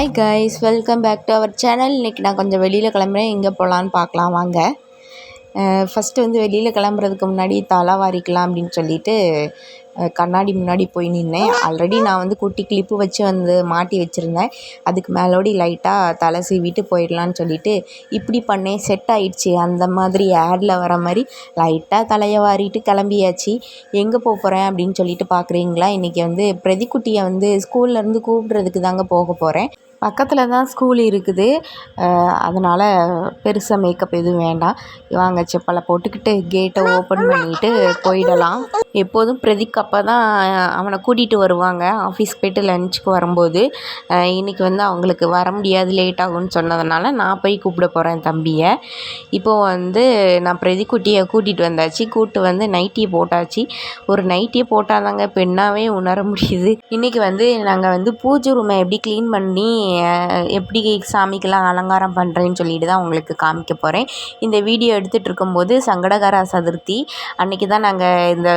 Hi guys, welcome back to our channel. இன்றைக்கி நான் கொஞ்சம் வெளியில் கிளம்புறேன். எங்கே போகலான்னு பார்க்கலாம் வாங்க. ஃபஸ்ட்டு வந்து வெளியில் கிளம்புறதுக்கு முன்னாடி தலை வாரிக்கலாம் அப்படின்னு சொல்லிட்டு கண்ணாடி முன்னாடி போய் நின்றேன். ஆல்ரெடி நான் வந்து குட்டி கிளிப்பு வச்சு வந்து மாட்டி வச்சுருந்தேன். அதுக்கு மேலோடி லைட்டாக தலை சீவிட்டு போயிடலான்னு சொல்லிட்டு இப்படி பண்ணேன். செட் ஆகிடுச்சி. அந்த மாதிரி ஆடில் வர மாதிரி லைட்டாக தலையை வாரிட்டு கிளம்பியாச்சு. எங்கே போகிறேன் அப்படின்னு சொல்லிட்டு பார்க்குறீங்களா? இன்றைக்கி வந்து பிரதிக்குட்டியை வந்து ஸ்கூல்லேருந்து கூப்பிட்றதுக்கு தாங்க போக போகிறேன். பக்கத்தில் தான் ஸ்கூல் இருக்குது. அதனால் பெருசாக மேக்கப் எதுவும் வேண்டாம். வாங்க செப்பலை போட்டுக்கிட்டு கேட்டை ஓப்பன் பண்ணிவிட்டு போயிடலாம். எப்போதும் பிரதிக் அப்போ தான் அவனை கூட்டிகிட்டு வருவாங்க ஆஃபீஸ்க்கு போய்ட்டு லஞ்சுக்கு வரும்போது. இன்றைக்கி வந்து அவங்களுக்கு வர முடியாது, லேட் ஆகும்னு சொன்னதுனால நான் போய் கூப்பிட போகிறேன் தம்பியை. இப்போது வந்து நான் பிரதிக்குட்டியை கூட்டிகிட்டு வந்தாச்சு. கூப்பிட்டு வந்து நைட்டியை போட்டாச்சு. ஒரு நைட்டியை போட்டால் தாங்க பெண்ணாகவே உணர முடியுது. இன்றைக்கி வந்து நாங்கள் வந்து பூஜை ரூமை எப்படி க்ளீன் பண்ணி எப்படி சாமிக்கெல்லாம் அலங்காரம் பண்ணுறேன்னு சொல்லிட்டு தான் உங்களுக்கு காமிக்க போகிறேன். இந்த வீடியோ எடுத்துகிட்டு இருக்கும்போது சங்கடகர சதுர்த்தி அன்றைக்கி தான் நாங்கள் இந்த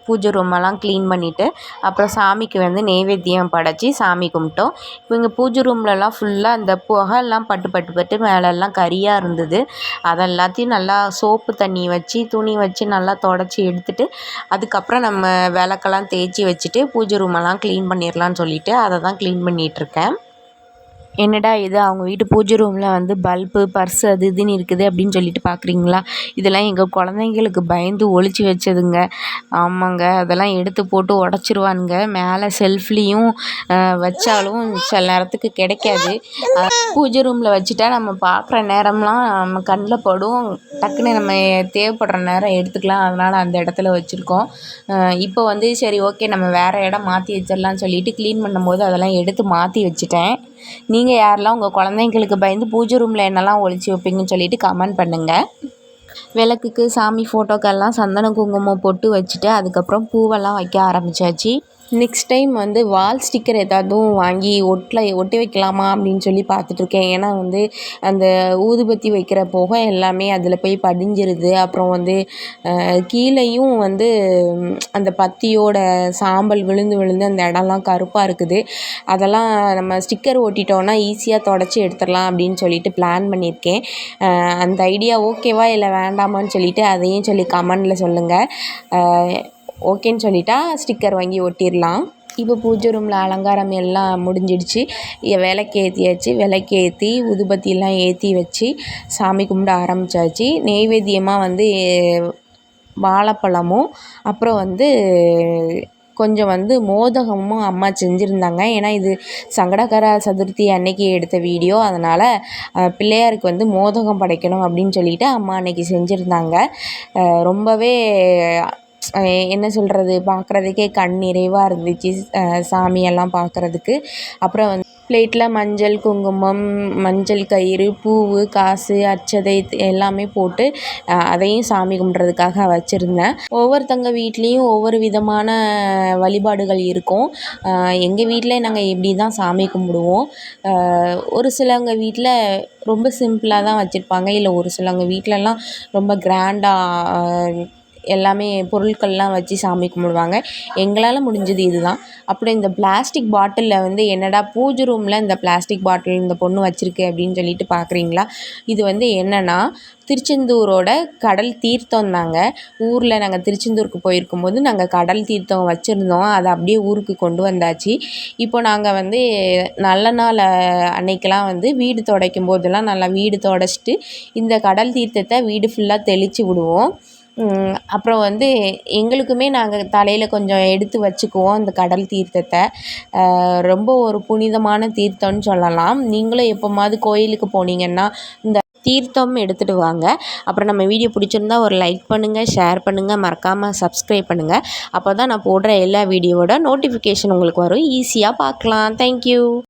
பூஜை ரூமெல்லாம் க்ளீன் பண்ணிவிட்டு அப்புறம் சாமிக்கு வந்து நெய்வேத்தியம் படைச்சி சாமி கும்பிட்டோம். இப்போ இங்கே பூஜை ரூம்லலாம் ஃபுல்லாக அந்த புகைல்லாம் பட்டு மேலெல்லாம் கரியாக இருந்தது. அதெல்லாத்தையும் நல்லா சோப்பு தண்ணி வச்சு துணி வச்சு நல்லா தொடச்சி எடுத்துகிட்டு அதுக்கப்புறம் நம்ம விளக்கெல்லாம் தேய்ச்சி வச்சுட்டு பூஜை ரூமெல்லாம் க்ளீன் பண்ணிடலான்னு சொல்லிவிட்டு அதை தான் க்ளீன் பண்ணிகிட்ருக்கேன். என்னடா இது அவங்க வீட்டு பூஜை ரூமில் வந்து பல்பு பர்ஸு அது இதுன்னு இருக்குது அப்படின்னு சொல்லிட்டு பார்க்குறீங்களா? இதெல்லாம் எங்கள் குழந்தைங்களுக்கு பயந்து ஒளிச்சு வச்சதுங்க. ஆமாங்க, அதெல்லாம் எடுத்து போட்டு உடச்சிருவானுங்க. மேலே செல்ஃப்லேயும் வச்சாலும் சில நேரத்துக்கு கிடைக்காது. பூஜை ரூமில் வச்சுட்டா நம்ம பார்க்குற நேரம்லாம் நம்ம கண்ணில் படும். டக்குன்னு நம்ம தேவைப்படுற நேரம் எடுத்துக்கலாம். அதனால் அந்த இடத்துல வச்சுருக்கோம். இப்போ வந்து சரி ஓகே நம்ம வேறு இடம் மாற்றி வச்சிடலான்னு சொல்லிட்டு க்ளீன் பண்ணும்போது அதெல்லாம் எடுத்து மாற்றி வச்சுட்டேன். நீங்கள் யாரெல்லாம் உங்கள் குழந்தைங்களுக்கு பயந்து பூஜை ரூமில் என்னெல்லாம் ஒளிச்சு வைப்பீங்கன்னு சொல்லிட்டு கமெண்ட் பண்ணுங்கள். விளக்குக்கு சாமி ஃபோட்டோக்கெல்லாம் சந்தன குங்குமம் பொட்டு வச்சுட்டு அதுக்கப்புறம் பூவெல்லாம் வைக்க ஆரம்பித்தாச்சு. நெக்ஸ்ட் டைம் வந்து வால் ஸ்டிக்கர் ஏதாவதும் வாங்கி ஒட்டி வைக்கலாமா அப்படின்னு சொல்லி பார்த்துட்ருக்கேன். ஏன்னா வந்து அந்த ஊதுபத்தி வைக்கிற புகை எல்லாமே அதில் போய் படிஞ்சிருது. அப்புறம் வந்து கீழேயும் வந்து அந்த பத்தியோட சாம்பல் விழுந்து அந்த இடம்லாம் கருப்பாக இருக்குது. அதெல்லாம் நம்ம ஸ்டிக்கர் ஒட்டிட்டோன்னா ஈஸியாக தொடச்சி எடுத்துடலாம் அப்படின்னு சொல்லிட்டு பிளான் பண்ணியிருக்கேன். அந்த ஐடியா ஓகேவா இல்லை வேண்டாமான்னு சொல்லிட்டு அதையும் சொல்லி கமெண்டில் சொல்லுங்கள். ஓகேன்னு சொல்லிட்டா ஸ்டிக்கர் வாங்கி ஒட்டிடலாம். இப்போ பூஜை ரூமில் அலங்காரம் எல்லாம் முடிஞ்சிடுச்சு. விளக்கேற்றியாச்சு. விளக்கேற்றி ஊதுபத்தியெல்லாம் ஏற்றி வச்சு சாமி கும்பிட ஆரம்பித்தாச்சு. நெய்வேத்தியமாக வந்து வாழைப்பழமும் அப்புறம் வந்து கொஞ்சம் வந்து மோதகமும் அம்மா செஞ்சுருந்தாங்க. ஏன்னா இது சங்கடகர சதுர்த்தி அன்னைக்கு எடுத்த வீடியோ. அதனால் பிள்ளையாருக்கு வந்து மோதகம் படைக்கணும் அப்படின்னு சொல்லிட்டு அம்மா அன்னைக்கு செஞ்சுருந்தாங்க. ரொம்பவே என்ன சொல்கிறது, பார்க்குறதுக்கே கண் நிறைவாக இருந்துச்சு சாமியெல்லாம் பார்க்குறதுக்கு. அப்புறம் வந்து பிளேட்டில் மஞ்சள் குங்குமம் மஞ்சள் கயிறு பூவு காசு அட்சதை எல்லாமே போட்டு அதையும் சாமி கும்பிட்றதுக்காக வச்சுருந்தேன். ஒவ்வொருத்தங்க வீட்லேயும் ஒவ்வொரு விதமான வழிபாடுகள் இருக்கும். எங்கள் வீட்டில் நாங்கள் இப்படி தான் சாமி கும்பிடுவோம். ஒரு சிலவங்க வீட்டில் ரொம்ப சிம்பிளாக தான் வச்சுருப்பாங்க. இல்லை ஒரு சிலவங்க வீட்டிலலாம் ரொம்ப கிராண்டாக எல்லாமே பொருட்கள்லாம் வச்சு சாமி கும்பிடுவாங்க. எங்களால் முடிஞ்சது இது தான். அப்புறம் இந்த பிளாஸ்டிக் பாட்டிலில் வந்து என்னடா பூஜை ரூமில் இந்த பிளாஸ்டிக் பாட்டில் இந்த பொண்ணு வச்சுருக்கு அப்படின்னு சொல்லிட்டு பார்க்குறீங்களா? இது வந்து என்னென்னா திருச்செந்தூரோட கடல் தீர்த்தம் தாங்க. ஊரில் நாங்கள் திருச்செந்தூருக்கு போயிருக்கும்போது நாங்கள் கடல் தீர்த்தம் வச்சுருந்தோம். அதை அப்படியே ஊருக்கு கொண்டு வந்தாச்சு. இப்போ நாங்கள் வந்து நல்ல நாள் அன்னைக்கெல்லாம் வந்து வீடு துடைக்கும் போதெல்லாம் நல்லா வீடு துடைச்சிட்டு இந்த கடல் தீர்த்தத்தை வீடு ஃபுல்லாக தெளித்து விடுவோம். அப்புறம் வந்து எங்களுக்குமே நாங்கள் தலையில் கொஞ்சம் எடுத்து வச்சுக்குவோம் இந்த கடல் தீர்த்தத்தை. ரொம்ப ஒரு புனிதமான தீர்த்தம்னு சொல்லலாம். நீங்களும் எப்போமாவது கோயிலுக்கு போனீங்கன்னா இந்த தீர்த்தம் எடுத்துகிட்டு வாங்க. அப்புறம் நம்ம வீடியோ பிடிச்சிருந்தா ஒரு லைக் பண்ணுங்கள், ஷேர் பண்ணுங்கள், மறக்காமல் சப்ஸ்கிரைப் பண்ணுங்கள். அப்போ தான் நான் போடுற எல்லா வீடியோவோட நோட்டிஃபிகேஷன் உங்களுக்கு வரும். ஈஸியாக பார்க்கலாம். தேங்க்யூ.